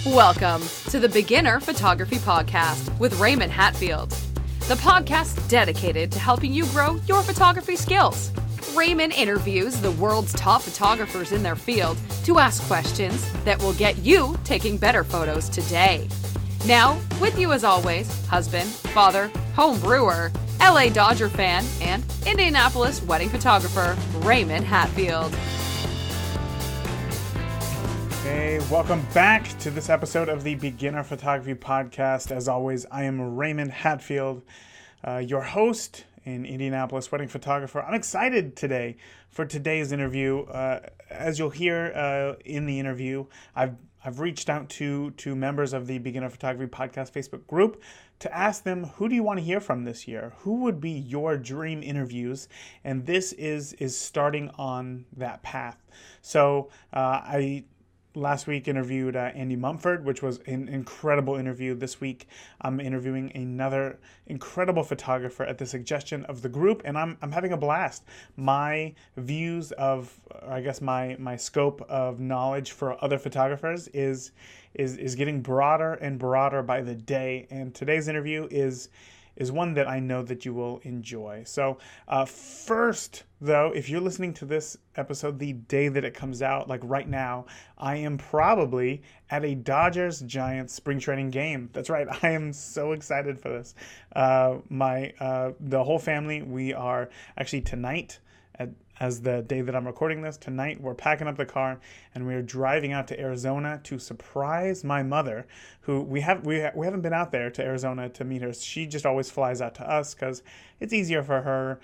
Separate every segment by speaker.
Speaker 1: Welcome to the Beginner Photography Podcast with Raymond Hatfield, the podcast dedicated to helping you grow your photography skills. Raymond interviews the world's top photographers in their field to ask questions that will get you taking better photos today. Now, with you as always, husband, father, home brewer, LA Dodger fan, and Indianapolis wedding photographer, Raymond Hatfield.
Speaker 2: Hey, welcome back to this episode of the Beginner Photography Podcast. As always, I am Raymond Hatfield, your host and Indianapolis wedding photographer. I'm excited today for today's interview. As you'll hear in the interview, I've reached out to members of the Beginner Photography Podcast Facebook group to ask them, who do you want to hear from this year? Who would be your dream interviews? And this is starting on that path. So I last week interviewed Andy Mumford, which was an incredible interview. This week I'm interviewing another incredible photographer at the suggestion of the group, and I'm having a blast. My views of, I guess my scope of knowledge for other photographers is getting broader and broader by the day, and today's interview is one that I know that you will enjoy. So first, though, if you're listening to this episode the day that it comes out, like right now, I am probably at a Dodgers-Giants spring training game. That's right. I am so excited for this. The whole family, we are actually tonight as the day that I'm recording this, tonight we're packing up the car and we're driving out to Arizona to surprise my mother, who we haven't been out there to Arizona to meet her. She just always flies out to us because it's easier for her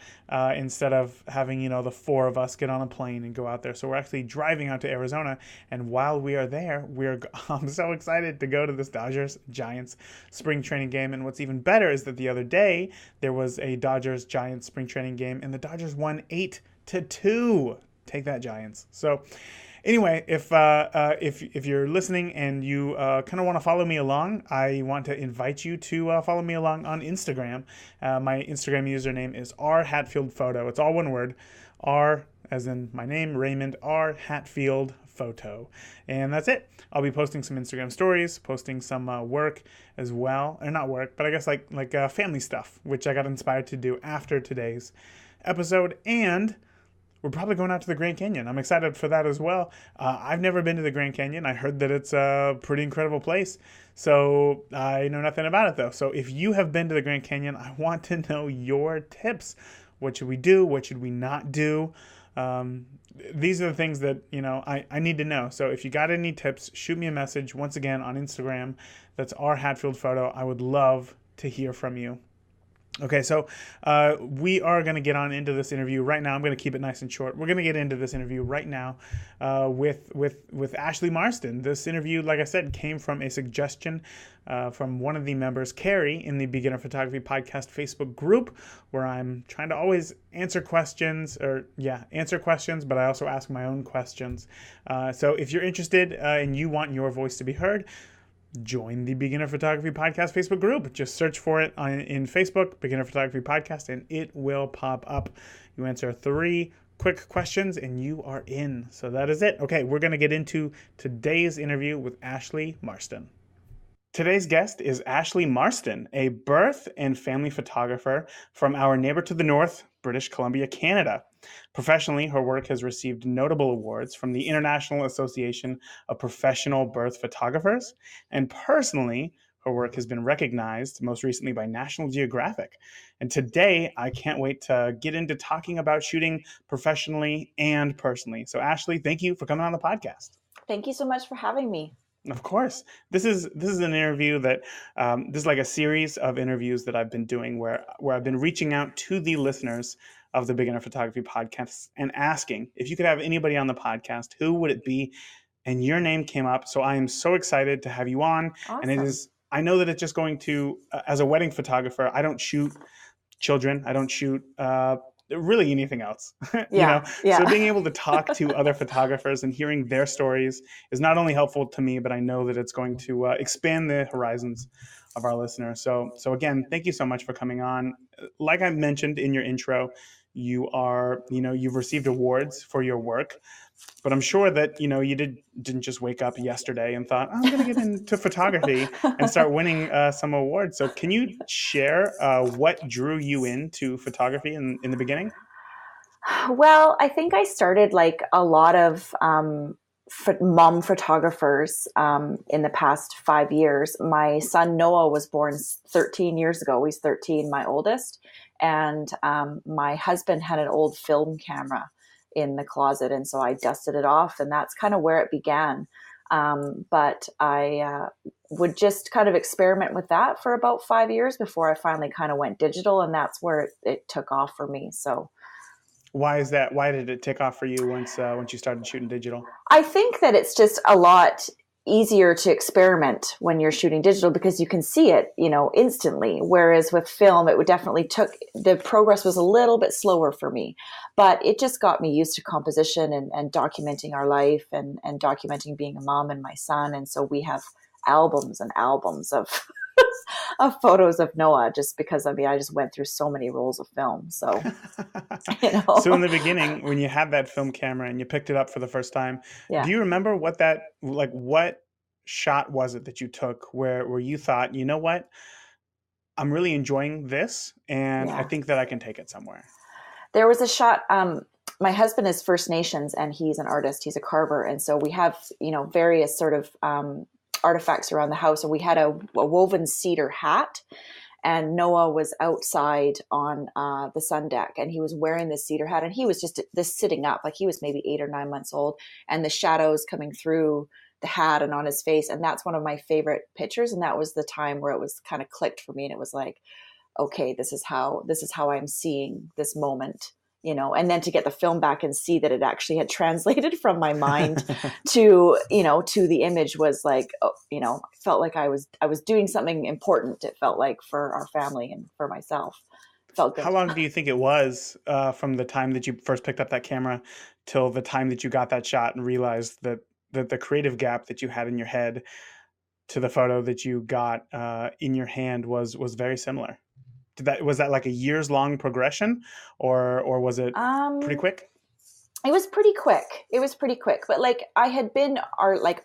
Speaker 2: instead of having, the four of us get on a plane and go out there. So we're actually driving out to Arizona, and while we are there, I'm so excited to go to this Dodgers-Giants spring training game. And what's even better is that the other day there was a Dodgers-Giants spring training game and the Dodgers won 8-2. Take that, Giants. So anyway, if you're listening and you kind of want to follow me along, I want to invite you to follow me along on Instagram. My Instagram username is rhatfieldphoto. It's all one word. R as in my name, Raymond, R Hatfield Photo. And that's it. I'll be posting some Instagram stories, posting some work as well. Or not work, but I guess like family stuff, which I got inspired to do after today's episode. And we're probably going out to the Grand Canyon. I'm excited for that as well. I've never been to the Grand Canyon. I heard that it's a pretty incredible place. So I know nothing about it, though. So if you have been to the Grand Canyon, I want to know your tips. What should we do? What should we not do? These are the things that, I need to know. So if you got any tips, shoot me a message once again on Instagram. That's rhatfieldphoto. I would love to hear from you. Okay, so we are going to get on into this interview right now. I'm going to keep it nice and short. We're going to get into this interview right now with Ashley Marston. This interview, like I said, came from a suggestion from one of the members, Carrie, in the Beginner Photography Podcast Facebook group, where I'm trying to always answer questions, but I also ask my own questions. So if you're interested and you want your voice to be heard, join the Beginner Photography Podcast Facebook group. Just search for it in Facebook, Beginner Photography Podcast, and it will pop up. You answer 3 quick questions and you are in. So that is it. Okay, we're going to get into today's interview with Ashley Marston. Today's guest is Ashley Marston, a birth and family photographer from our neighbor to the north, British Columbia, Canada. Professionally, her work has received notable awards from the International Association of Professional Birth Photographers, and personally, her work has been recognized most recently by National Geographic. And today, I can't wait to get into talking about shooting professionally and personally. So Ashley, thank you for coming on the podcast.
Speaker 3: Thank you so much for having me.
Speaker 2: Of course. This is an interview that this is like a series of interviews that I've been doing where I've been reaching out to the listeners of the Beginner Photography Podcast and asking if you could have anybody on the podcast, who would it be? And your name came up. So I am so excited to have you on.
Speaker 3: Awesome.
Speaker 2: And I know that it's just going to, as a wedding photographer, I don't shoot children. I don't shoot really anything else.
Speaker 3: Yeah.
Speaker 2: So being able to talk to other photographers and hearing their stories is not only helpful to me, but I know that it's going to expand the horizons of our listeners. So again, thank you so much for coming on. Like I mentioned in your intro, you are, you've received awards for your work. But I'm sure that, you didn't just wake up yesterday and thought, I'm going to get into photography and start winning some awards. So can you share what drew you into photography in the beginning?
Speaker 3: Well, I think I started like a lot of mom photographers in the past 5 years. My son Noah was born 13 years ago. He's 13, my oldest. And my husband had an old film camera in the closet. And so I dusted it off, and that's kind of where it began. But I would just kind of experiment with that for about 5 years before I finally kind of went digital. And that's where it took off for me. So
Speaker 2: Why is that? Why did it take off for you once you started shooting digital?
Speaker 3: I think that it's just a lot easier to experiment when you're shooting digital because you can see it, instantly. Whereas with film, it would definitely the progress was a little bit slower for me, but it just got me used to composition and documenting our life and documenting being a mom and my son. And so we have albums and albums of of photos of Noah just because I just went through so many rolls of film. So,
Speaker 2: So in the beginning, when you had that film camera and you picked it up for the first time,
Speaker 3: yeah.
Speaker 2: do you remember what shot was it that you took where you thought, you know what, I'm really enjoying this and I think that I can take it somewhere?
Speaker 3: There was a shot. My husband is First Nations and he's an artist. He's a carver. And so we have, various sort of artifacts around the house. And we had a woven cedar hat. And Noah was outside on the sun deck, and he was wearing this cedar hat, and he was just this sitting up, like he was maybe 8 or 9 months old, and the shadows coming through the hat and on his face. And that's one of my favorite pictures. And that was the time where it was kind of clicked for me. And it was like, okay, this is how I'm seeing this moment, and then to get the film back and see that it actually had translated from my mind to the image was like, felt like I was doing something important. It felt like for our family and for myself. It felt good.
Speaker 2: How long do you think it was from the time that you first picked up that camera till the time that you got that shot and realized that the creative gap that you had in your head to the photo that you got in your hand was very similar? Was that like a years long progression or was it pretty quick?
Speaker 3: It was pretty quick. But like I had been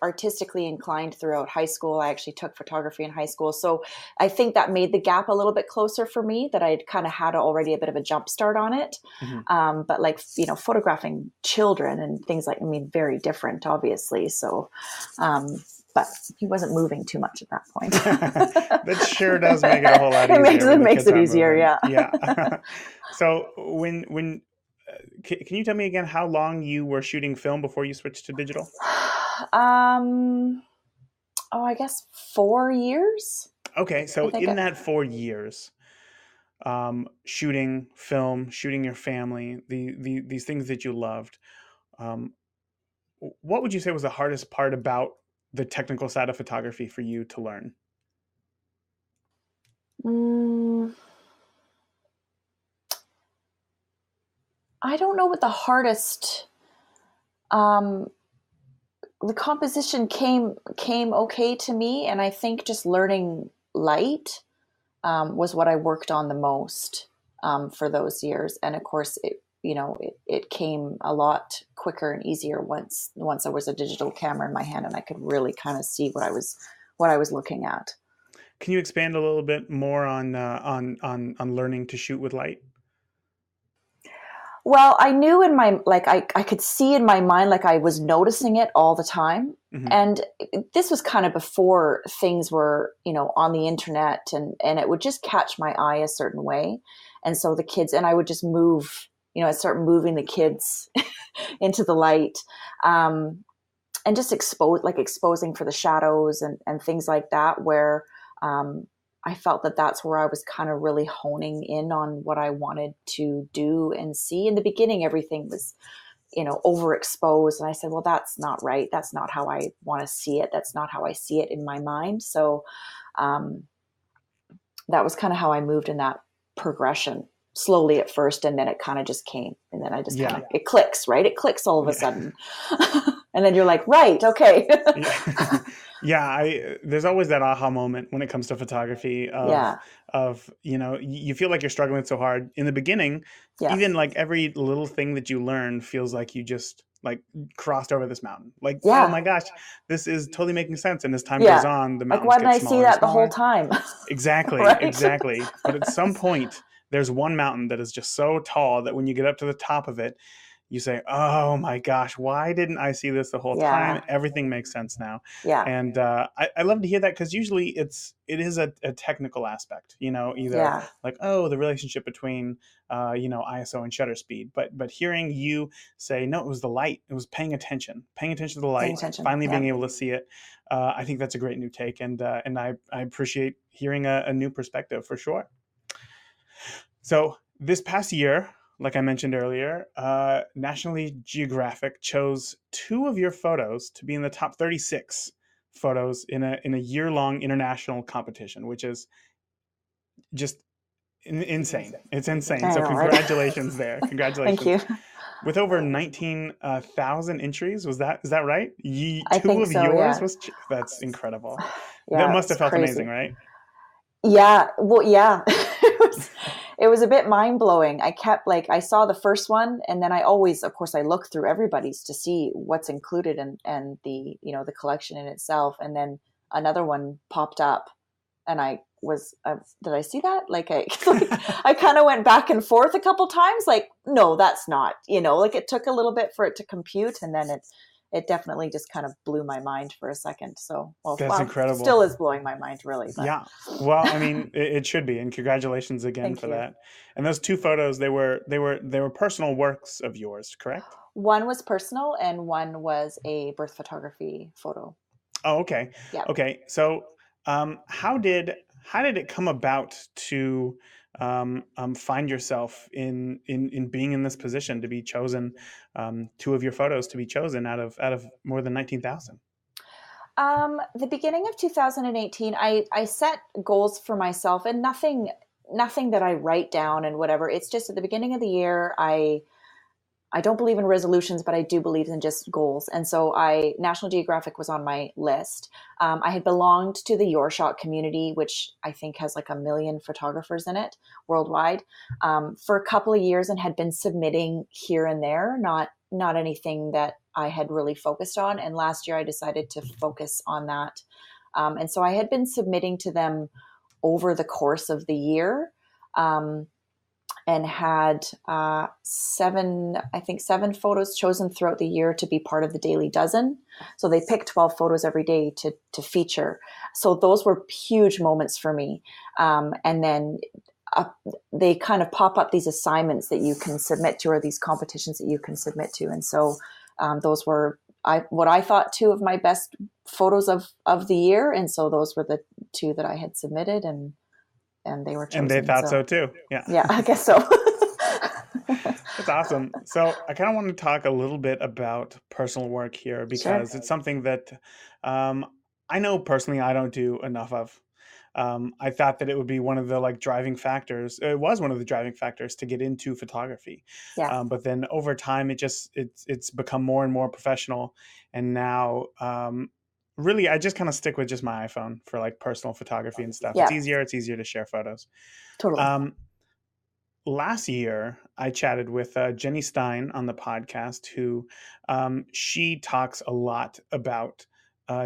Speaker 3: artistically inclined throughout high school. I actually took photography in high school. So I think that made the gap a little bit closer for me, that I'd kind of had already a bit of a jump start on it. Mm-hmm. But like, photographing children and things very different, obviously. So, but he wasn't moving too much at that point.
Speaker 2: That sure does make it a whole lot easier.
Speaker 3: It makes it easier, yeah.
Speaker 2: Yeah. So when can you tell me again how long you were shooting film before you switched to digital?
Speaker 3: I guess 4 years.
Speaker 2: Okay, so in that 4 years, shooting film, shooting your family, these things that you loved, what would you say was the hardest part about the technical side of photography for you to learn?
Speaker 3: I don't know what the hardest. The composition came okay to me, and I think just learning light was what I worked on the most for those years. And of course, it came a lot quicker and easier once there was a digital camera in my hand and I could really kind of see what I was looking at.
Speaker 2: Can you expand a little bit more on learning to shoot with light?
Speaker 3: Well, I knew in my, I could see in my mind, like I was noticing it all the time. Mm-hmm. And this was kind of before things were, on the internet, and it would just catch my eye a certain way. And so the kids, and I would just move, I'd start moving the kids into the light, and just exposing for the shadows and things like that, where, I felt that that's where I was kind of really honing in on what I wanted to do and see. In the beginning, everything was, overexposed. And I said, well, that's not right. That's not how I want to see it. That's not how I see it in my mind. So that was kind of how I moved in that progression, slowly at first. And then it kind of just came. And then I just it clicks, right? It clicks all of a sudden. And then you're like, right, okay.
Speaker 2: There's always that aha moment when it comes to photography of you feel like you're struggling so hard in the beginning, even like every little thing that you learn feels like you just like crossed over this mountain. Like, oh
Speaker 3: Yeah.
Speaker 2: my gosh, this is totally making sense. And as time
Speaker 3: Yeah.
Speaker 2: goes on, the
Speaker 3: Like,
Speaker 2: mountains
Speaker 3: why didn't
Speaker 2: get
Speaker 3: I see
Speaker 2: smaller and
Speaker 3: that the whole
Speaker 2: smaller.
Speaker 3: time?
Speaker 2: Exactly,
Speaker 3: Right?
Speaker 2: exactly. But at some point, there's one mountain that is just so tall that when you get up to the top of it, you say, oh my gosh, why didn't I see this the whole time?
Speaker 3: Yeah.
Speaker 2: Everything makes sense now.
Speaker 3: Yeah.
Speaker 2: And I love to hear that, because usually it is a technical aspect, either
Speaker 3: Yeah.
Speaker 2: like, oh, the relationship between ISO and shutter speed. But hearing you say, no, it was the light. It was paying attention to the
Speaker 3: Paying
Speaker 2: light,
Speaker 3: attention.
Speaker 2: finally
Speaker 3: Yeah.
Speaker 2: being able to see it. I think that's a great new take, and I appreciate hearing a new perspective for sure. So this past year, like I mentioned earlier, National Geographic chose 2 of your photos to be in the top 36 photos in a year-long international competition, which is just insane. It's insane.
Speaker 3: I
Speaker 2: So
Speaker 3: know, right?
Speaker 2: congratulations there.
Speaker 3: Thank
Speaker 2: Congratulations.
Speaker 3: you.
Speaker 2: With over 19,000 entries, is that right?
Speaker 3: I
Speaker 2: 2
Speaker 3: think
Speaker 2: of
Speaker 3: so.
Speaker 2: yours
Speaker 3: Yeah.
Speaker 2: was that's incredible. That
Speaker 3: Yeah.
Speaker 2: must have
Speaker 3: It's
Speaker 2: felt
Speaker 3: crazy.
Speaker 2: amazing, right?
Speaker 3: Yeah. Well, yeah. It was a bit mind blowing. I kept I saw the first one, and then I always, of course, I look through everybody's to see what's included and the, the collection in itself. And then another one popped up, and I was, did I see that? I kind of went back and forth a couple times. Like, no, that's not, it took a little bit for it to compute. And then it definitely just kind of blew my mind for a second. So,
Speaker 2: That's incredible.
Speaker 3: still is blowing my mind, really. But.
Speaker 2: Yeah. Well, I mean, it should be, and congratulations again
Speaker 3: Thank
Speaker 2: for
Speaker 3: you.
Speaker 2: that. And those 2 photos, they were personal works of yours, correct?
Speaker 3: One was personal, and one was a birth photography photo.
Speaker 2: Oh, okay.
Speaker 3: Yeah.
Speaker 2: Okay. So, how did it come about to find yourself in being in this position to be chosen, 2 of your photos to be chosen out of more than 19,000?
Speaker 3: The beginning of 2018, I set goals for myself, and nothing that I write down and whatever. It's just at the beginning of the year, I don't believe in resolutions, but I do believe in just goals. And so National Geographic was on my list. I had belonged to the Your Shot community, which I think has like 1 million photographers in it worldwide, for a couple of years, and had been submitting here and there, not anything that I had really focused on. And last year I decided to focus on that. And so I had been submitting to them over the course of the year. And had 7 photos chosen throughout the year to be part of the daily dozen. So they pick 12 photos every day to feature. So those were huge moments for me. And then they kind of pop up these assignments that you can submit to, or these competitions that you can submit to. And so those were what I thought 2 of my best photos of the year. And so those were the 2 that I had submitted, and they were chosen.
Speaker 2: And they thought so too. Yeah.
Speaker 3: Yeah, I guess so.
Speaker 2: That's awesome. So I kind of want to talk a little bit about personal work here, because
Speaker 3: Sure.
Speaker 2: it's something that I know personally I don't do enough of. I thought that it would be one of the driving factors. It was one of the driving factors to get into photography.
Speaker 3: Yeah.
Speaker 2: But then over time, it's become more and more professional. And now, really, I just kind of stick with just my iPhone for personal photography and stuff.
Speaker 3: Yeah.
Speaker 2: It's easier to share photos.
Speaker 3: Totally.
Speaker 2: Last year, I chatted with Jenny Stein on the podcast, who she talks a lot about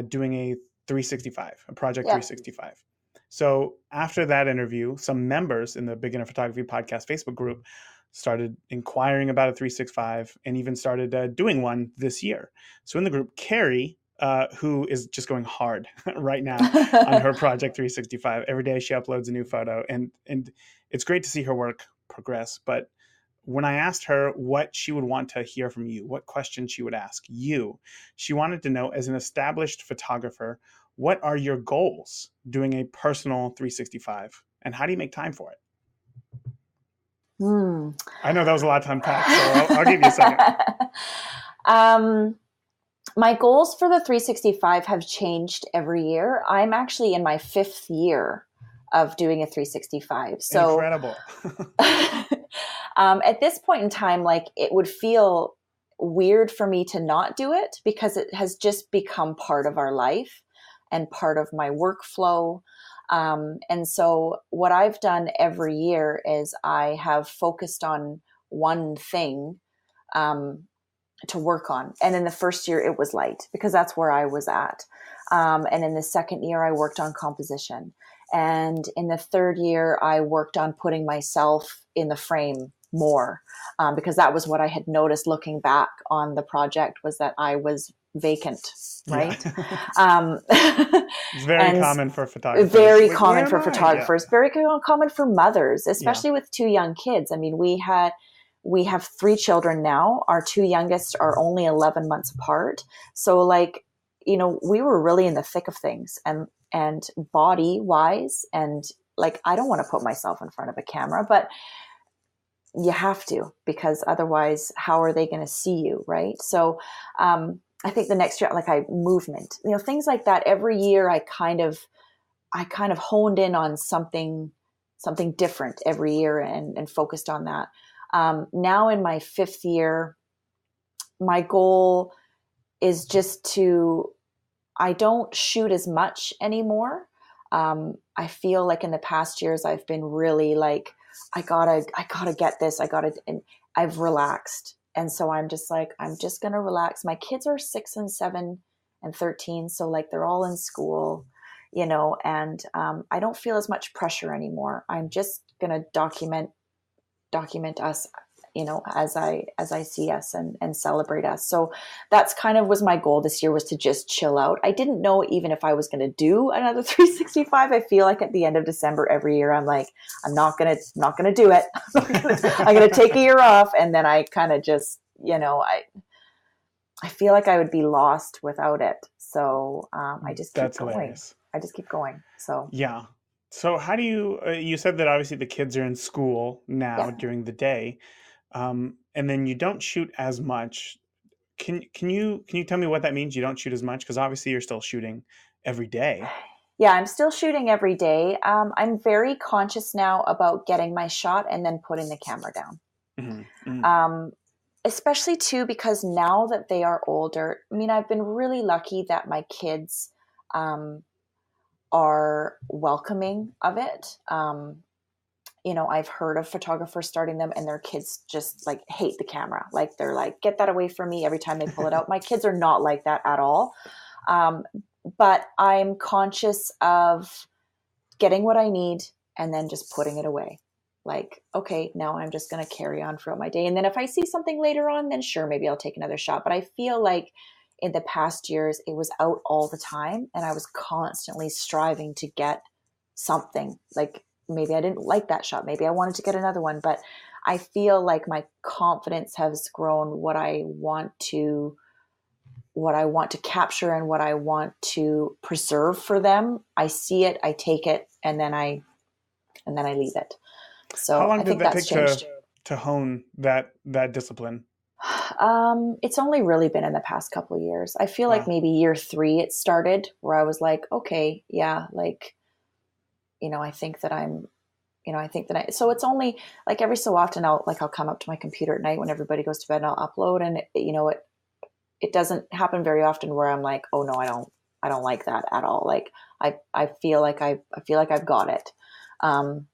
Speaker 2: doing a 365, a project
Speaker 3: Yeah.
Speaker 2: 365. So after that interview, some members in the Beginner Photography Podcast Facebook group started inquiring about a 365, and even started doing one this year. So in the group, Carrie, who is just going hard right now on her project 365. Every day she uploads a new photo, and it's great to see her work progress. But when I asked her what she would want to hear from you, what questions she would ask you, she wanted to know, as an established photographer, what are your goals doing a personal 365, and how do you make time for it? I know that was a lot to unpack, so I'll give you a second.
Speaker 3: My goals for the 365 have changed every year. I'm actually in my 5th year of doing a 365. So
Speaker 2: incredible.
Speaker 3: At this point in time, it would feel weird for me to not do it, because it has just become part of our life and part of my workflow. And so what I've done every year is I have focused on one thing work on. And in the first year it was light because that's where I was at. And in the second year I worked on composition. And in the third year I worked on putting myself in the frame more, because that was what I had noticed looking back on the project, was that I was vacant, right?
Speaker 2: Yeah. It's very common for photographers.
Speaker 3: Very
Speaker 2: Like,
Speaker 3: common
Speaker 2: where
Speaker 3: for
Speaker 2: am I?
Speaker 3: photographers,
Speaker 2: Yeah.
Speaker 3: very common for mothers, especially with two young kids. I mean, we have three children now. Our two youngest are only 11 months apart. So like, we were really in the thick of things, and body wise, and like, I don't want to put myself in front of a camera, but you have to, because otherwise how are they going to see you, right? So I think the next year, like, movement, things like that. Every year I kind of honed in on something different every year, and focused on that. Now in my fifth year, my goal is just I don't shoot as much anymore. I feel like in the past years I've been really like, I gotta get this. And I've relaxed. And so I'm just like, I'm just going to relax. My kids are 6 and 7 and 13. So like, they're all in school, and I don't feel as much pressure anymore. I'm just going to document us, as I see us, and celebrate us. So that's kind of was my goal this year, was to just chill out. I didn't know even if I was going to do another 365. I feel like at the end of December every year, I'm like, I'm not going to do it. I'm going to take a year off. And then I kind of just, I feel like I would be lost without it. So I just keep going.
Speaker 2: Hilarious.
Speaker 3: I just keep going. So
Speaker 2: yeah. So how do you? You said that obviously the kids are in school now during the day, and then you don't shoot as much. Can you tell me what that means? You don't shoot as much, because obviously you're still shooting every day.
Speaker 3: Yeah, I'm still shooting every day. I'm very conscious now about getting my shot and then putting the camera down.
Speaker 2: Mm-hmm. Mm-hmm.
Speaker 3: Especially too, because now that they are older, I mean, I've been really lucky that my kids are welcoming of it. I've heard of photographers starting them and their kids just like hate the camera. Like, they're like, get that away from me every time they pull it out. My kids are not like that at all. But I'm conscious of getting what I need and then just putting it away. Like, okay, now I'm just going to carry on throughout my day. And then if I see something later on, then sure, maybe I'll take another shot. But I feel like in the past years, it was out all the time, and I was constantly striving to get something. Like, maybe I didn't like that shot. Maybe I wanted to get another one. But I feel like my confidence has grown, what I want to capture and what I want to preserve for them. I see it, I take it, and then I leave it. So
Speaker 2: how long
Speaker 3: I think
Speaker 2: did that
Speaker 3: that's
Speaker 2: take
Speaker 3: changed.
Speaker 2: to hone that discipline?
Speaker 3: It's only really been in the past couple of years. I feel like
Speaker 2: Wow.
Speaker 3: maybe year 3 it started, where I was like, okay, yeah, like, I think that so it's only like every so often I'll come up to my computer at night when everybody goes to bed, and I'll upload, and it doesn't happen very often where I'm like, oh no, I don't like that at all. Like, I feel like I've got it.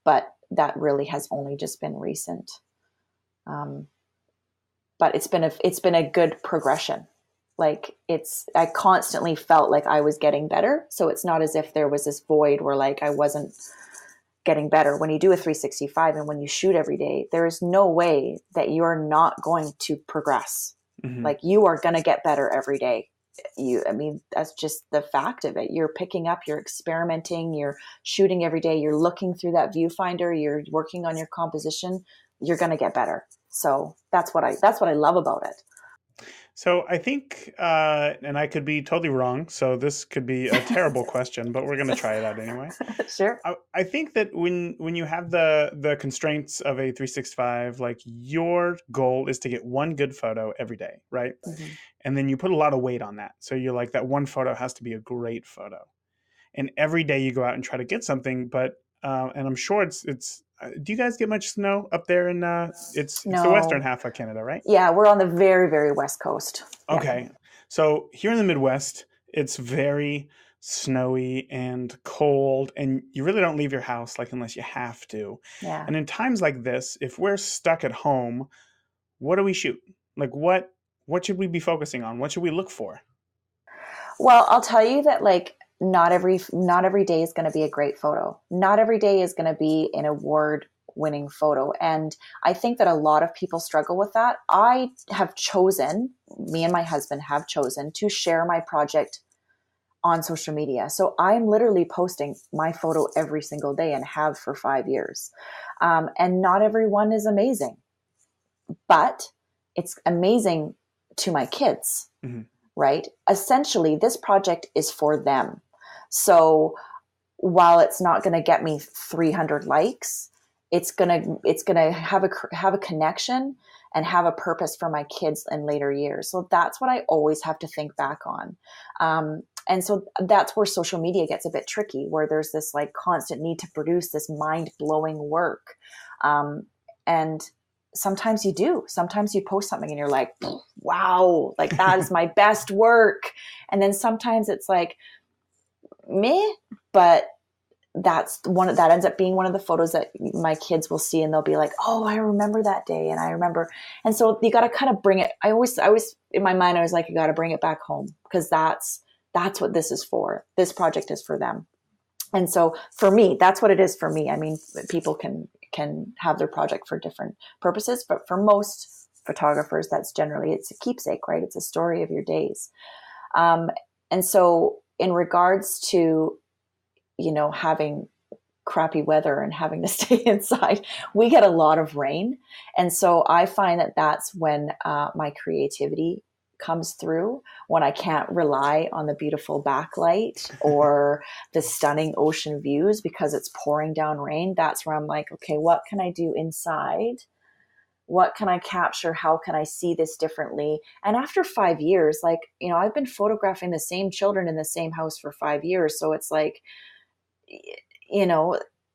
Speaker 3: But that really has only just been recent. But it's been a good progression. Like, I constantly felt like I was getting better. So it's not as if there was this void where like I wasn't getting better. When you do a 365 and when you shoot every day, there is no way that you're not going to progress.
Speaker 2: Mm-hmm.
Speaker 3: Like, you are going to get better every day. That's just the fact of it. You're picking up, you're experimenting, you're shooting every day, you're looking through that viewfinder, you're working on your composition, you're going to get better. So that's what I love about it.
Speaker 2: So I think, and I could be totally wrong, so this could be a terrible question, but we're going to try it out anyway.
Speaker 3: Sure.
Speaker 2: I think that when you have the constraints of a 365, like, your goal is to get one good photo every day, right?
Speaker 3: Mm-hmm.
Speaker 2: And then you put a lot of weight on that. So you're like, that one photo has to be a great photo. And every day you go out and try to get something, but and I'm sure it's do you guys get much snow up there in it's the western half of Canada, right?
Speaker 3: Yeah, we're on the very, very west coast.
Speaker 2: Okay.
Speaker 3: Yeah.
Speaker 2: So here in the Midwest, it's very snowy and cold, and you really don't leave your house, like, unless you have to.
Speaker 3: Yeah.
Speaker 2: And in times like this, if we're stuck at home, what do we shoot? Like, what what should we be focusing on? What should we look for?
Speaker 3: Well, I'll tell you that like not every day is going to be a great photo. Not every day is going to be an award winning photo. And I think that a lot of people struggle with that. Me and my husband have chosen to share my project on social media. So I'm literally posting my photo every single day and have for 5 years. And not everyone is amazing, but it's amazing to my kids. Mm-hmm. Right? Essentially, this project is for them. So while it's not going to get me 300 likes, it's going to have a connection and have a purpose for my kids in later years. So that's what I always have to think back on. And so that's where social media gets a bit tricky, where there's this like constant need to produce this mind-blowing work. And sometimes you do. Sometimes you post something and you're like, wow, like that is my best work. And then sometimes it's like, meh, but that ends up being one of the photos that my kids will see and they'll be like, oh, I remember that day. And I remember. And so you got to kind of bring it. I always in my mind, I was like, you got to bring it back home because that's what this is for. This project is for them. And so for me, that's what it is for me. I mean, people can have their project for different purposes, but for most photographers, that's generally, it's a keepsake, right? It's a story of your days. And so in regards to, having crappy weather and having to stay inside, we get a lot of rain. And so I find that that's when my creativity comes through, when I can't rely on the beautiful backlight or the stunning ocean views because it's pouring down rain. That's where I'm like, okay, what can I do inside? What can I capture? How can I see this differently? And after 5 years, like, I've been photographing the same children in the same house for 5 years. So it's like,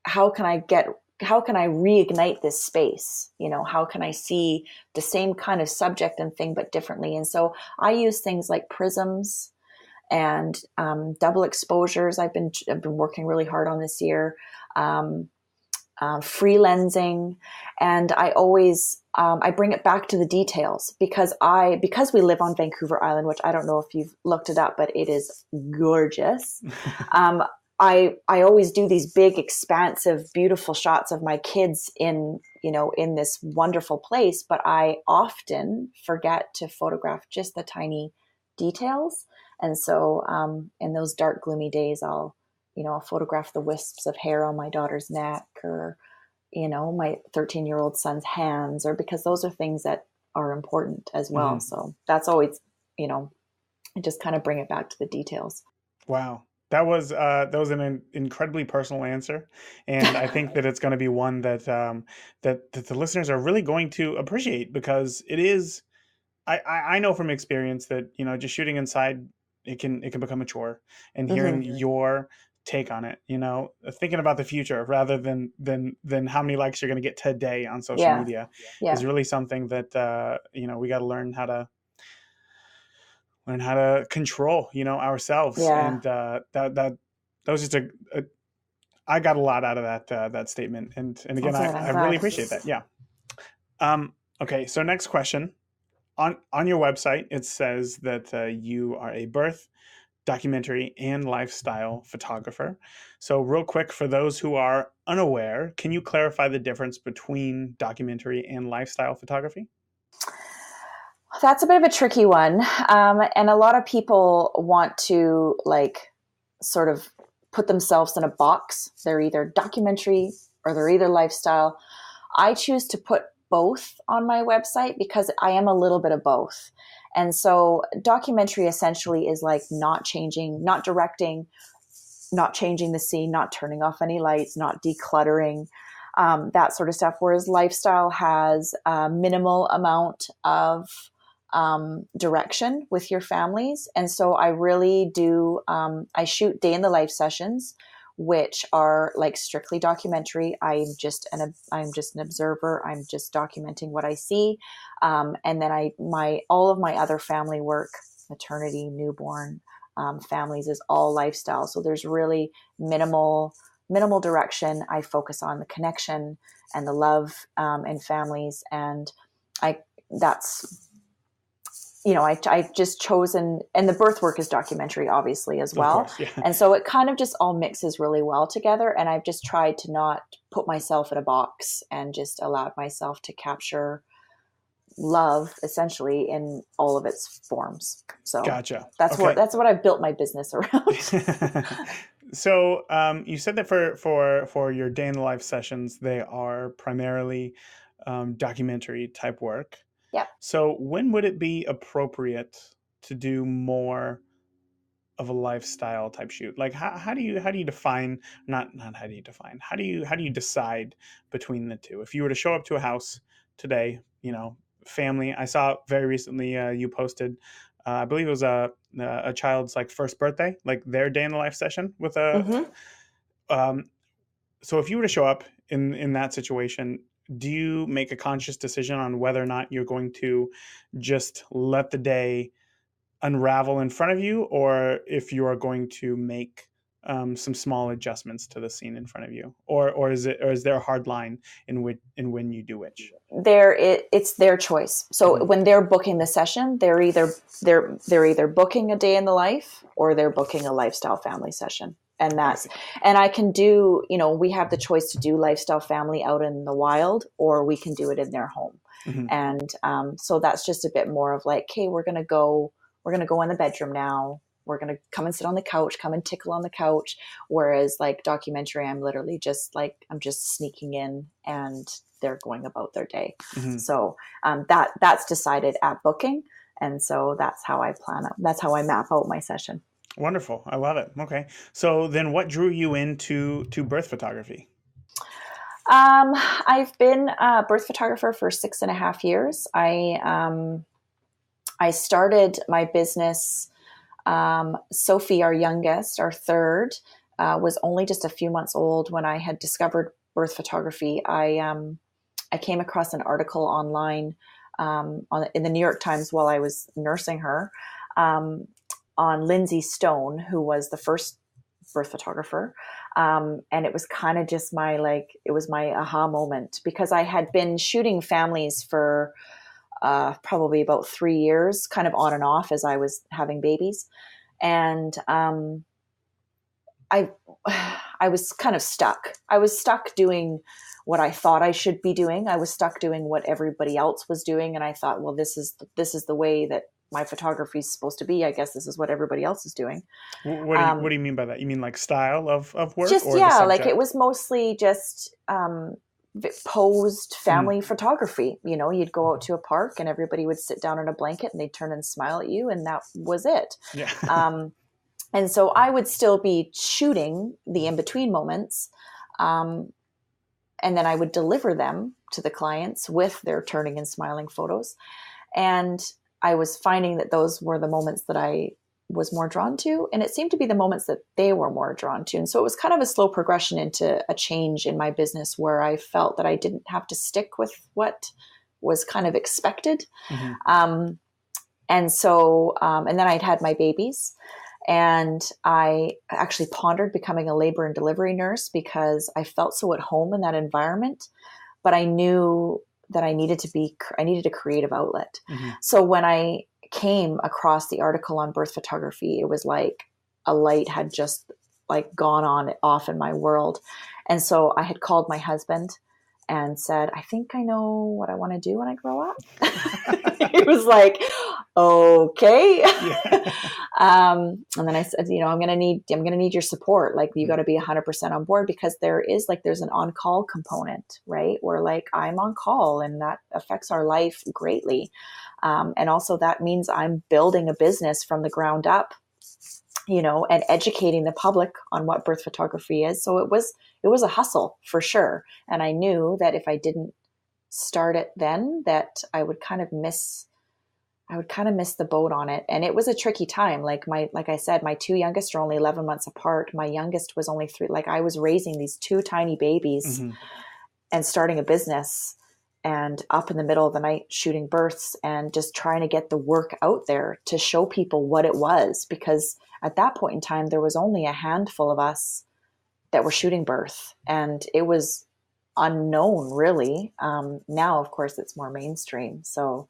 Speaker 3: how can I reignite this space? How can I see the same kind of subject and thing, but differently? And so I use things like prisms and double exposures. I've been working really hard on this year, free lensing. And I always, I bring it back to the details because we live on Vancouver Island, which I don't know if you've looked it up, but it is gorgeous. I always do these big, expansive, beautiful shots of my kids in this wonderful place, but I often forget to photograph just the tiny details. And so in those dark, gloomy days, I'll photograph the wisps of hair on my daughter's neck or, my 13-year-old son's hands, or because those are things that are important as well. Mm-hmm. So that's always, I just kind of bring it back to the details.
Speaker 2: Wow. That was an incredibly personal answer, and I think that it's going to be one that that the listeners are really going to appreciate because it is. I know from experience that just shooting inside it can become a chore, and hearing mm-hmm. your take on it, thinking about the future rather than how many likes you're going to get today on social media is really something that we got to learn how to control, ourselves. Yeah. And that was just I got a lot out of that statement. And again, I really appreciate that. Yeah. Okay. So next question on your website, it says that you are a birth, documentary, and lifestyle photographer. So real quick, for those who are unaware, can you clarify the difference between documentary and lifestyle photography?
Speaker 3: That's a bit of a tricky one. And a lot of people want to sort of put themselves in a box. They're either documentary or they're either lifestyle. I choose to put both on my website because I am a little bit of both. And so documentary essentially is like not changing, not directing, not changing the scene, not turning off any lights, not decluttering, that sort of stuff. Whereas lifestyle has a minimal amount of direction with your families. And so I really do, I shoot day in the life sessions, which are like strictly documentary. I'm just an observer. I'm just documenting what I see. And then all of my other family work, maternity, newborn, families is all lifestyle. So there's really minimal direction. I focus on the connection and the love, in families. And I've just chosen, and the birth work is documentary, obviously, as well.
Speaker 2: Of course, yeah.
Speaker 3: And so it kind of just all mixes really well together. And I've just tried to not put myself in a box and just allowed myself to capture love essentially in all of its forms. So
Speaker 2: Gotcha.
Speaker 3: that's
Speaker 2: Okay.
Speaker 3: that's what I've built my business around.
Speaker 2: So you said that for your day in the life sessions, they are primarily documentary type work.
Speaker 3: Yep.
Speaker 2: So when would it be appropriate to do more of a lifestyle type shoot? Like how do you define, not how do you define, how do you decide between the two? If you were to show up to a house today, family, I saw very recently you posted, I believe it was a child's like first birthday, like their day in the life session with
Speaker 3: Mm-hmm.
Speaker 2: so if you were to show up in that situation, do you make a conscious decision on whether or not you're going to just let the day unravel in front of you, or if you are going to make some small adjustments to the scene in front of you, or is there a hard line in when you do which?
Speaker 3: It's their choice. So when they're booking the session, they're either booking a day in the life or they're booking a lifestyle family session. And I can do, we have the choice to do lifestyle family out in the wild, or we can do it in their home.
Speaker 2: Mm-hmm.
Speaker 3: And so that's just a bit more of like, hey, we're going to go in the bedroom now. We're going to come and sit on the couch, come and tickle on the couch. Whereas like documentary, I'm literally just like, I'm just sneaking in and they're going about their day.
Speaker 2: Mm-hmm.
Speaker 3: So that's decided at booking. And so that's how that's how I map out my session.
Speaker 2: Wonderful. I love it. Okay. So then what drew you into birth photography?
Speaker 3: I've been a birth photographer for 6.5 years. I started my business. Sophie, our youngest, our third, was only just a few months old when I had discovered birth photography. I came across an article online in the New York Times while I was nursing her on Lindsay Stone, who was the first birth photographer. And it was kind of just my aha moment, because I had been shooting families for probably about 3 years, kind of on and off as I was having babies. And I was kind of stuck. I was stuck doing what I thought I should be doing. I was stuck doing what everybody else was doing. And I thought, well, this is the way that my photography is supposed to be. I guess this is what everybody else is doing.
Speaker 2: What do you mean by that? You mean like style of work?
Speaker 3: Just,
Speaker 2: or
Speaker 3: yeah, like it was mostly just posed family
Speaker 2: Mm-hmm.
Speaker 3: photography. You'd go out to a park and everybody would sit down on a blanket and they'd turn and smile at you, and that was it.
Speaker 2: Yeah.
Speaker 3: And so I would still be shooting the in-between moments, and then I would deliver them to the clients with their turning and smiling photos. And I was finding that those were the moments that I was more drawn to, and it seemed to be the moments that they were more drawn to. And so it was kind of a slow progression into a change in my business where I felt that I didn't have to stick with what was kind of expected.
Speaker 2: Mm-hmm.
Speaker 3: And so, and then I'd had my babies, and I actually pondered becoming a labor and delivery nurse because I felt so at home in that environment, but I knew that I needed a creative outlet.
Speaker 2: Mm-hmm.
Speaker 3: So when I came across the article on birth photography, it was like a light had just like gone on off in my world. And so I had called my husband and said, I think I know what I want to do when I grow up. He was like, okay.
Speaker 2: Yeah.
Speaker 3: And then I said, I'm going to need your support. Like, you got to be 100% on board, because there's an on-call component, right? Where like I'm on call, and that affects our life greatly. And also that means I'm building a business from the ground up, and educating the public on what birth photography is. So it was a hustle for sure. And I knew that if I didn't start it then, that I would kind of miss the boat on it. And it was a tricky time. Like I said, my two youngest are only 11 months apart. My youngest was only 3. Like, I was raising these 2 tiny babies
Speaker 2: Mm-hmm.
Speaker 3: and starting a business, and up in the middle of the night shooting births, and just trying to get the work out there to show people what it was. Because at that point in time, there was only a handful of us that were shooting birth, and it was unknown, really. Now, of course, it's more mainstream. So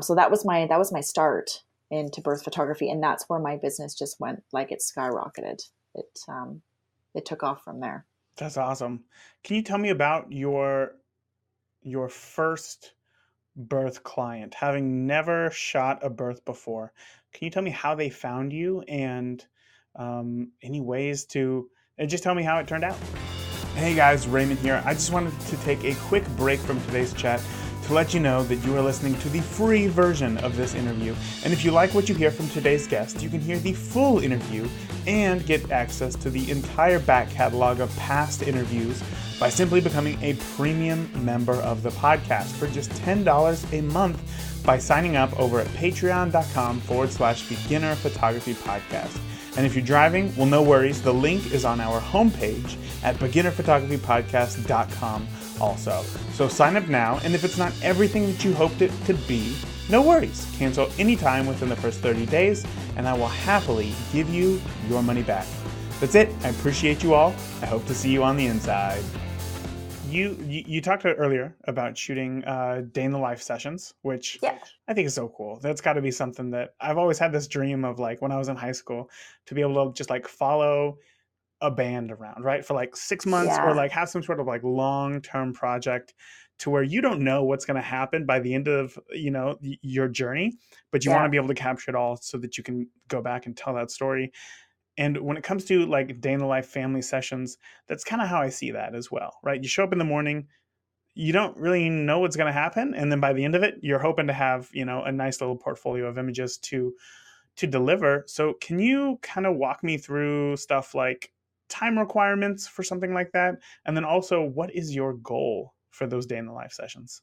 Speaker 3: So that was my start into birth photography, and that's where my business just went, like, it skyrocketed. It took off from there.
Speaker 2: That's awesome. Can you tell me about your first birth client, having never shot a birth before? Can you tell me how they found you and any ways to, and just tell me how it turned out? Hey guys, Raymond here. I just wanted to take a quick break from today's chat to let you know that you are listening to the free version of this interview. And if you like what you hear from today's guest, you can hear the full interview and get access to the entire back catalog of past interviews by simply becoming a premium member of the podcast for just $10 a month by signing up over at patreon.com/beginner photography podcast. And if you're driving, well, no worries. The link is on our homepage at beginnerphotographypodcast.com also. So sign up now, and if it's not everything that you hoped it to be, no worries. Cancel anytime within the first 30 days, and I will happily give you your money back. That's it. I appreciate you all. I hope to see you on the inside. You talked earlier about shooting day in the life sessions, which I think is so cool. That's got to be something that I've always had this dream of, like when I was in high school, to be able to just like follow a band around, right, for like 6 months, or like have some sort of like long-term project to where you don't know what's going to happen by the end of, your journey, but you want to be able to capture it all so that you can go back and tell that story. And when it comes to like day in the life family sessions, that's kind of how I see that as well, right? You show up in the morning, you don't really know what's going to happen, and then by the end of it, you're hoping to have, a nice little portfolio of images to deliver. So can you kind of walk me through stuff like time requirements for something like that? And then also, what is your goal for those day in the life sessions?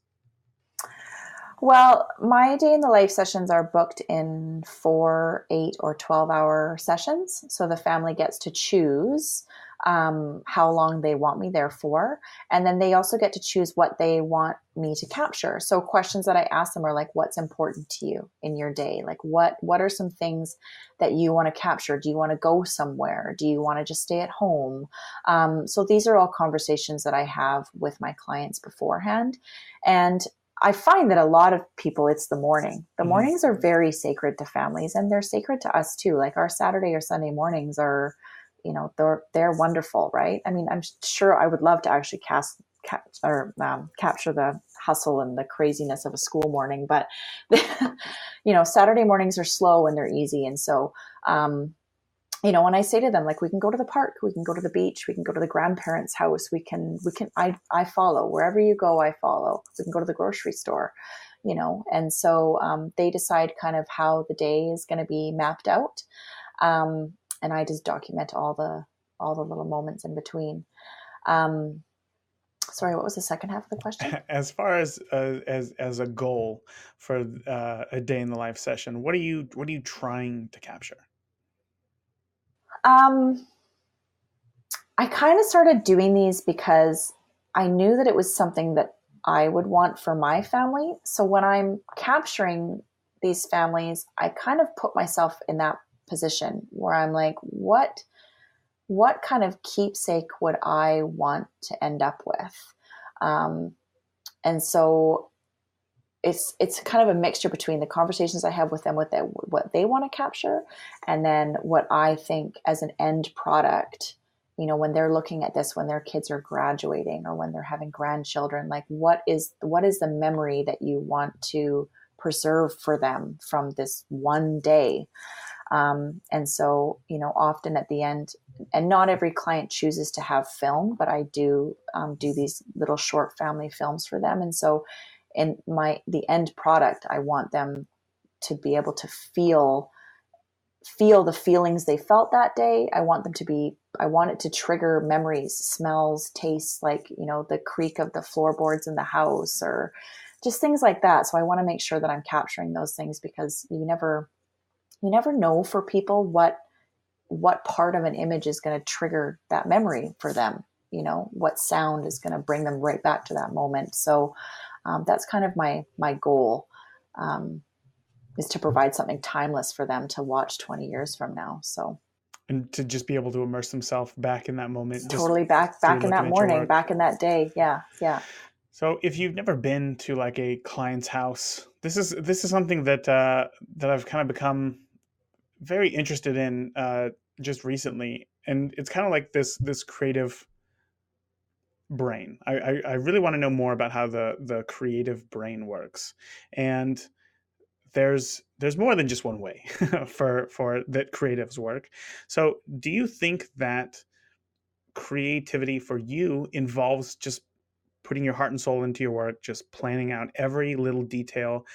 Speaker 3: Well, my day in the life sessions are booked in 4, 8, or 12-hour sessions. So the family gets to choose how long they want me there for. And then they also get to choose what they want me to capture. So questions that I ask them are like, what's important to you in your day? Like, what are some things that you want to capture? Do you want to go somewhere? Do you want to just stay at home? So these are all conversations that I have with my clients beforehand. And I find that a lot of people, it's the morning. The mornings are very sacred to families, and they're sacred to us too. Like our Saturday or Sunday mornings are, they're wonderful, right? I mean, I'm sure I would love to actually capture the hustle and the craziness of a school morning, but Saturday mornings are slow and they're easy. And so, when I say to them, like, we can go to the park, we can go to the beach, we can go to the grandparents' house, I follow wherever you go, I follow. We can go to the grocery store, and so they decide kind of how the day is going to be mapped out. And I just document all the little moments in between. Sorry, what was the second half of the question?
Speaker 2: As far as a goal for a day in the life session, what are you trying to capture?
Speaker 3: I kind of started doing these because I knew that it was something that I would want for my family. So when I'm capturing these families, I kind of put myself in that position where I'm like, what kind of keepsake would I want to end up with? And so it's kind of a mixture between the conversations I have with them, what they want to capture, and then what I think as an end product, when they're looking at this, when their kids are graduating or when they're having grandchildren, like what is the memory that you want to preserve for them from this one day? And so, often at the end, and not every client chooses to have film, but I do these little short family films for them. And so in the end product, I want them to be able to feel the feelings they felt that day. I want it to trigger memories, smells, tastes, like, the creak of the floorboards in the house, or just things like that. So I want to make sure that I'm capturing those things, because you never know for people what part of an image is going to trigger that memory for them, what sound is going to bring them right back to that moment. So that's kind of my goal, is to provide something timeless for them to watch 20 years from now. So,
Speaker 2: and to just be able to immerse themselves back in that moment.
Speaker 3: Totally back in that morning, back in that day. Yeah.
Speaker 2: So if you've never been to like a client's house, this is something that that I've kind of become very interested in just recently, and it's kind of like this creative brain. I really want to know more about how the creative brain works, and there's more than just one way for that creatives work. So do you think that creativity for you involves just putting your heart and soul into your work, just planning out every little detail,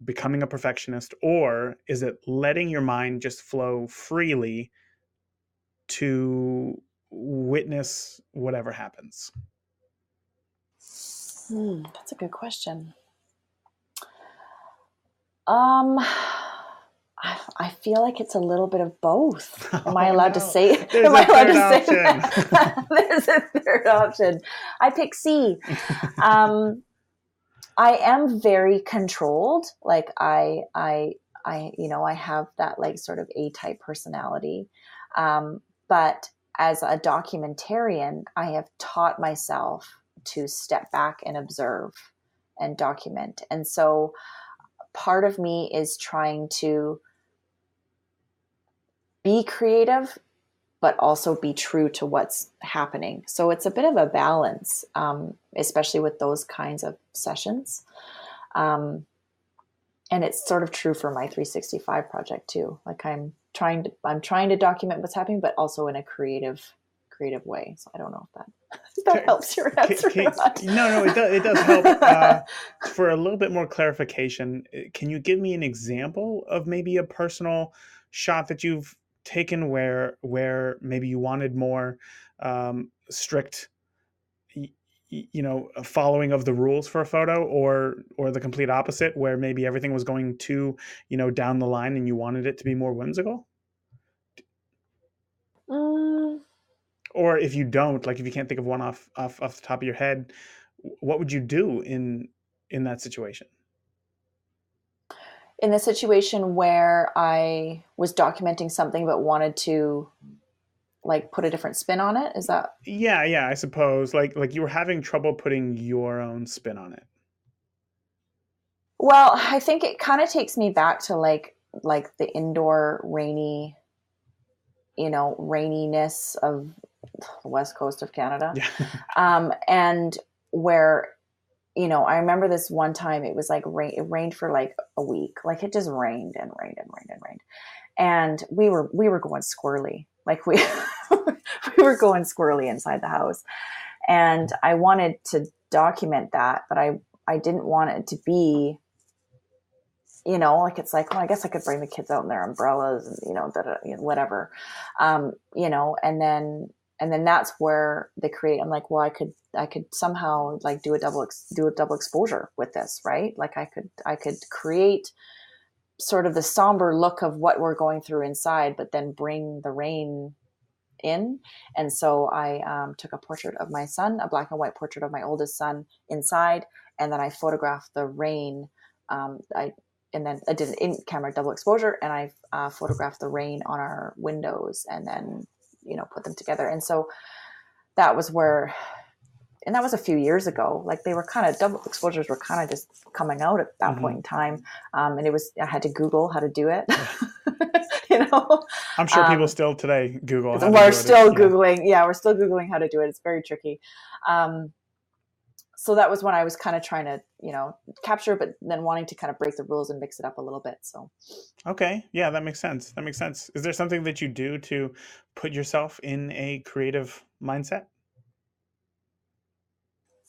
Speaker 2: becoming a perfectionist, or is it letting your mind just flow freely to witness whatever happens?
Speaker 3: That's a good question. Um, I feel like it's a little bit of both. Am I allowed to say?
Speaker 2: There's
Speaker 3: Am I
Speaker 2: a
Speaker 3: allowed
Speaker 2: third
Speaker 3: to say
Speaker 2: option.
Speaker 3: that? There's a third option. I pick C. I am very controlled. Like I have that like sort of A-type personality. But as a documentarian, I have taught myself to step back and observe and document. And so part of me is trying to be creative, but also be true to what's happening. So it's a bit of a balance, especially with those kinds of sessions. Um, and it's sort of true for my 365 project too. Like I'm trying to document what's happening, but also in a creative way. So I don't know if that helps your answer or not.
Speaker 2: No, it does help. For a little bit more clarification, can you give me an example of maybe a personal shot that you've taken where maybe you wanted more strict, following of the rules for a photo, or the complete opposite, where maybe everything was going too, down the line and you wanted it to be more whimsical? Or if you don't, like if you can't think of one off the top of your head, what would you do in that situation?
Speaker 3: In the situation where I was documenting something but wanted to like put a different spin on it, is that?
Speaker 2: Yeah, I suppose like you were having trouble putting your own spin on it.
Speaker 3: Well, I think it kind of takes me back to like the indoor raininess of the west coast of Canada.
Speaker 2: Yeah.
Speaker 3: And where, I remember this one time it was like it rained for like a week. Like it just rained and rained and rained and rained. And we were going squirrely. Like we were going squirrely inside the house. And I wanted to document that, but I didn't want it to be, like it's like, well, I guess I could bring the kids out in their umbrellas and, whatever. And then that's where they create. I'm like, well, I could somehow like do a double exposure with this, right? Like I could create sort of the somber look of what we're going through inside, but then bring the rain in. And so I took a portrait of my son, a black and white portrait of my oldest son inside, and then I photographed the rain. And then I did an in-camera double exposure, and I photographed the rain on our windows, and then put them together. And so that was where, and that was a few years ago. Like they were kind of, double exposures were kind of just coming out at that point in time, and I had to Google how to do it.
Speaker 2: I'm sure people still today Google.
Speaker 3: We're still Googling. Yeah, we're still Googling how to do it. It's very tricky. So that was when I was kind of trying to, capture, but then wanting to kind of break the rules and mix it up a little bit. So.
Speaker 2: Okay. Yeah, that makes sense. Is there something that you do to put yourself in a creative mindset?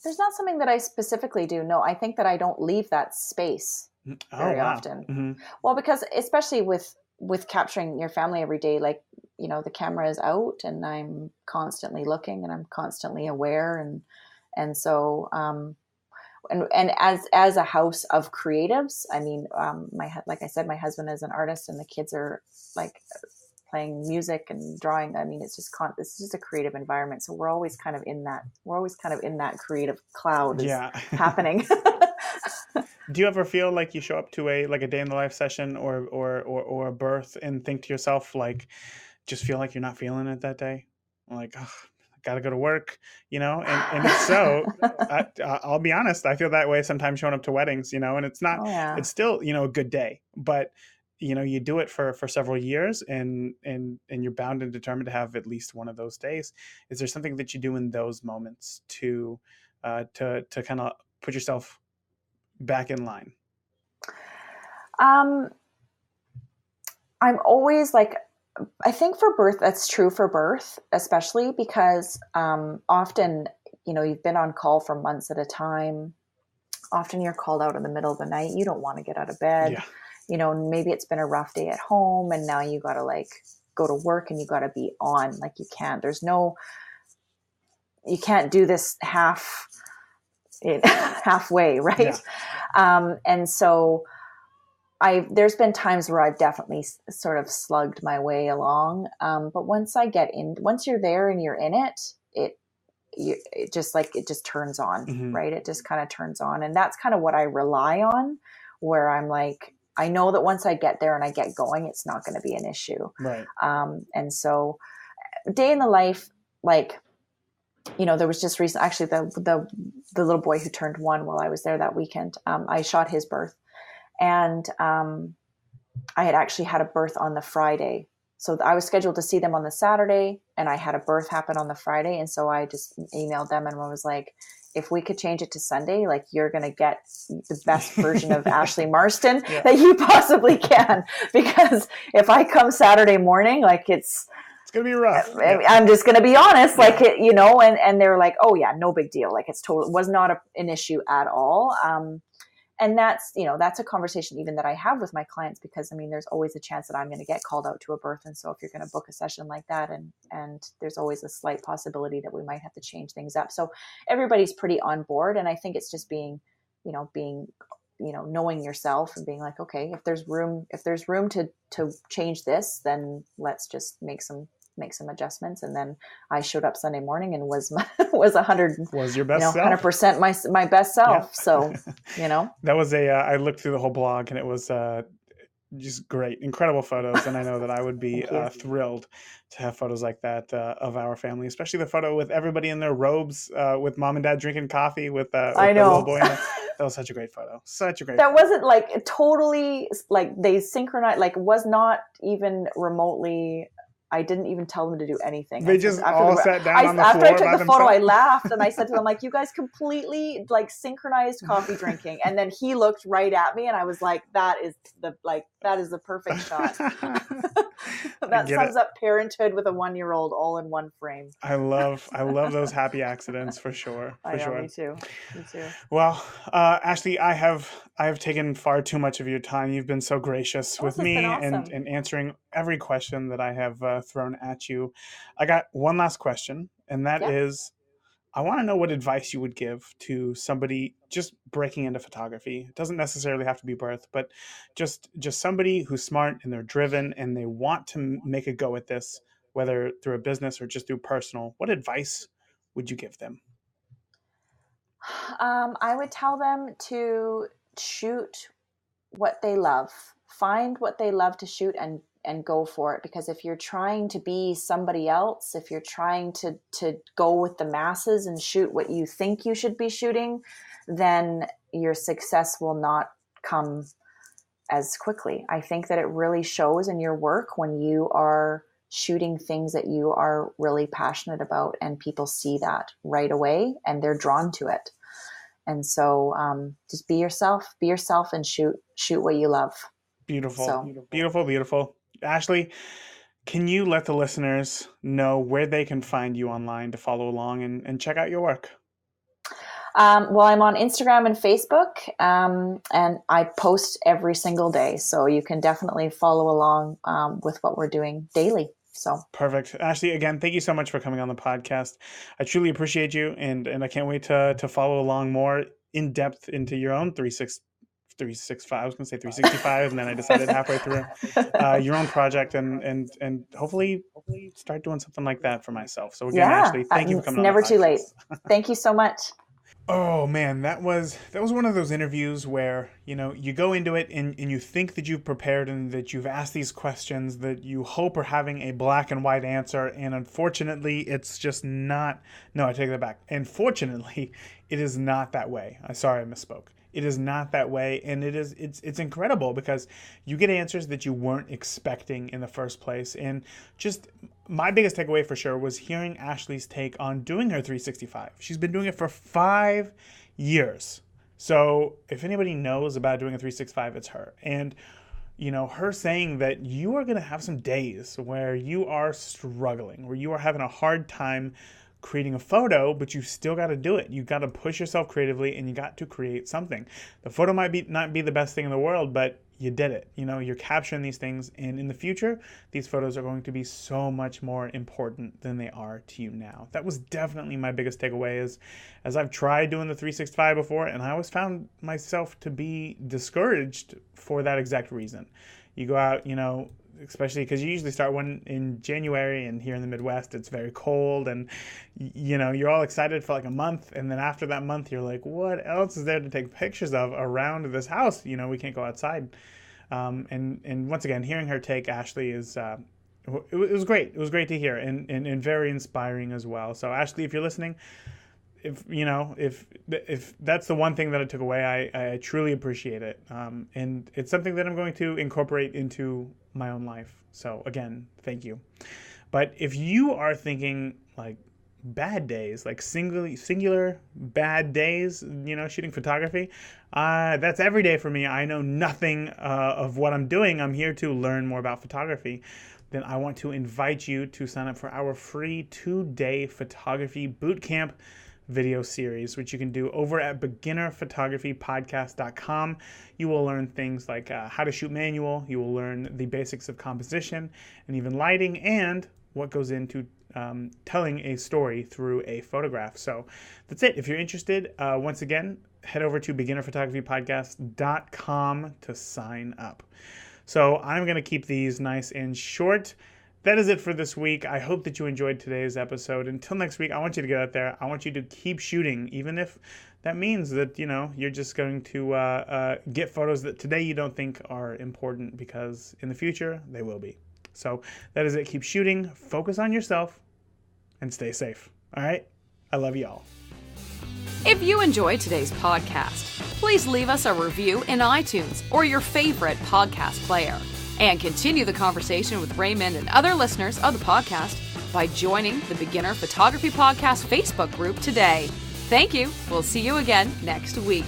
Speaker 3: There's not something that I specifically do. No, I think that I don't leave that space very often. Mm-hmm. Well, because especially with capturing your family every day, like, the camera is out and I'm constantly looking and I'm constantly aware. And so, and as a house of creatives, I mean, like I said, my husband is an artist and the kids are like playing music and drawing. I mean, it's just a creative environment. So we're always kind of in that creative cloud happening.
Speaker 2: Do you ever feel like you show up to a day in the life session or a birth and think to yourself, like, just feel like you're not feeling it that day? Like, oh, got to go to work, and it's so, I'll be honest, I feel that way sometimes showing up to weddings, and it's not,
Speaker 3: Oh, yeah.
Speaker 2: it's still, a good day, but you do it for several years, and you're bound and determined to have at least one of those days. Is there something that you do in those moments to kind of put yourself back in line?
Speaker 3: I'm always like, I think for birth, that's true for birth, especially because often, you've been on call for months at a time. Often you're called out in the middle of the night. You don't want to get out of bed.
Speaker 2: Yeah.
Speaker 3: Maybe it's been a rough day at home, and now you got to like go to work, and you got to be on. Like you can't do this halfway, right?
Speaker 2: Yeah.
Speaker 3: And so there's been times where I've definitely sort of slugged my way along. But once you're there and you're in it, it just turns on,
Speaker 2: Mm-hmm.
Speaker 3: right? It just kind of turns on. And that's kind of what I rely on, where I'm like, I know that once I get there and I get going, it's not going to be an issue.
Speaker 2: Right.
Speaker 3: And so day in the life, like, there was just recent, actually the little boy who turned 1 while I was there that weekend, I shot his birth. And I had actually had a birth on the Friday. So I was scheduled to see them on the Saturday, and I had a birth happen on the Friday. And so I just emailed them and was like, if we could change it to Sunday, like, you're going to get the best version of Ashley Marston that you possibly can. Because if I come Saturday morning, like it's
Speaker 2: going to be rough.
Speaker 3: I'm just going to be honest, like, and they're like, oh yeah, no big deal. Like it was not an issue at all. And that's a conversation even that I have with my clients, because there's always a chance that I'm going to get called out to a birth. And so if you're going to book a session like that, and there's always a slight possibility that we might have to change things up. So everybody's pretty on board. And I think it's just being knowing yourself and being like, okay, if there's room to change this, then let's just make some adjustments. And then I showed up Sunday morning and was 100
Speaker 2: was your best self.
Speaker 3: 100% my best self. Yeah. So
Speaker 2: that was I looked through the whole blog, and it was just great, incredible photos. And I know that I would be thrilled to have photos like that of our family, especially the photo with everybody in their robes, with mom and dad drinking coffee with the little boy. That was such a great photo.
Speaker 3: That wasn't like totally like they synchronized, like was not even remotely. I didn't even tell them to do anything.
Speaker 2: They just all sat down on the floor.
Speaker 3: After I took the photo, I laughed and I said to them, like, you guys completely like synchronized coffee drinking. And then he looked right at me and I was like, that is the perfect shot. That sums up parenthood with a 1-year-old all in one frame.
Speaker 2: I love those happy accidents for sure.
Speaker 3: Me too.
Speaker 2: Well, Ashley, I have taken far too much of your time. You've been so gracious with me and answering every question that I have thrown at you. I got one last question, and that is, I want to know what advice you would give to somebody just breaking into photography. It doesn't necessarily have to be birth, but just somebody who's smart and they're driven and they want to make a go at this, whether through a business or just through personal. What advice would you give them?
Speaker 3: I would tell them to shoot what they love. Find what they love to shoot and go for it. Because if you're trying to be somebody else, if you're trying to go with the masses and shoot what you think you should be shooting, then your success will not come as quickly. I think that it really shows in your work when you are shooting things that you are really passionate about, and people see that right away and they're drawn to it. And so just be yourself and shoot what you love.
Speaker 2: Beautiful.
Speaker 3: So.
Speaker 2: Beautiful. Ashley, can you let the listeners know where they can find you online to follow along and check out your work?
Speaker 3: Well, I'm on Instagram and Facebook, and I post every single day. So you can definitely follow along with what we're doing daily. So
Speaker 2: perfect. Ashley, again, thank you so much for coming on the podcast. I truly appreciate you, and I can't wait to follow along more in depth into your own 365. I was going to say 365, and then I decided halfway through your own project, and hopefully start doing something like that for myself. So again, Ashley, thank you for coming on the podcast.
Speaker 3: It's never too late. Thank you so much.
Speaker 2: Oh man, that was one of those interviews where, you go into it and you think that you've prepared and that you've asked these questions that you hope are having a black and white answer, and unfortunately it's just not. No, I take that back. Unfortunately, it is not that way. Sorry, I misspoke. It is not that way, and it's incredible because you get answers that you weren't expecting in the first place. And just my biggest takeaway for sure was hearing Ashley's take on doing her 365. She's been doing it for 5 years. So if anybody knows about doing a 365, it's her. And her saying that you are going to have some days where you are struggling, where you are having a hard time creating a photo, but you still got to do it. You got to push yourself creatively, and you got to create something. The photo might not be the best thing in the world, but you did it. You're capturing these things, and in the future, these photos are going to be so much more important than they are to you now. That was definitely my biggest takeaway, as I've tried doing the 365 before, and I always found myself to be discouraged for that exact reason. You go out, especially because you usually start one in January, and here in the Midwest it's very cold, and you're all excited for like a month, and then after that month you're like, what else is there to take pictures of around this house? We can't go outside. And once again, hearing her take, Ashley, it was great. It was great to hear, and very inspiring as well. So Ashley, if you're listening, if that's the one thing that I took away, I truly appreciate it. And it's something that I'm going to incorporate into my own life. So again, thank you. But if you are thinking like bad days, like singular bad days, shooting photography, that's every day for me. I know nothing of what I'm doing. I'm here to learn more about photography. Then I want to invite you to sign up for our free 2-day photography bootcamp video series, which you can do over at beginnerphotographypodcast.com. You will learn things like how to shoot manual. You will learn the basics of composition and even lighting, and what goes into telling a story through a photograph. So that's it. If you're interested, once again, head over to beginnerphotographypodcast.com to sign up. So I'm going to keep these nice and short. That is it for this week. I hope that you enjoyed today's episode. Until next week, I want you to get out there. I want you to keep shooting, even if that means that, you're just going to get photos that today you don't think are important, because in the future, they will be. So that is it. Keep shooting, focus on yourself, and stay safe. All right? I love you all.
Speaker 1: If you enjoyed today's podcast, please leave us a review in iTunes or your favorite podcast player. And continue the conversation with Raymond and other listeners of the podcast by joining the Beginner Photography Podcast Facebook group today. Thank you. We'll see you again next week.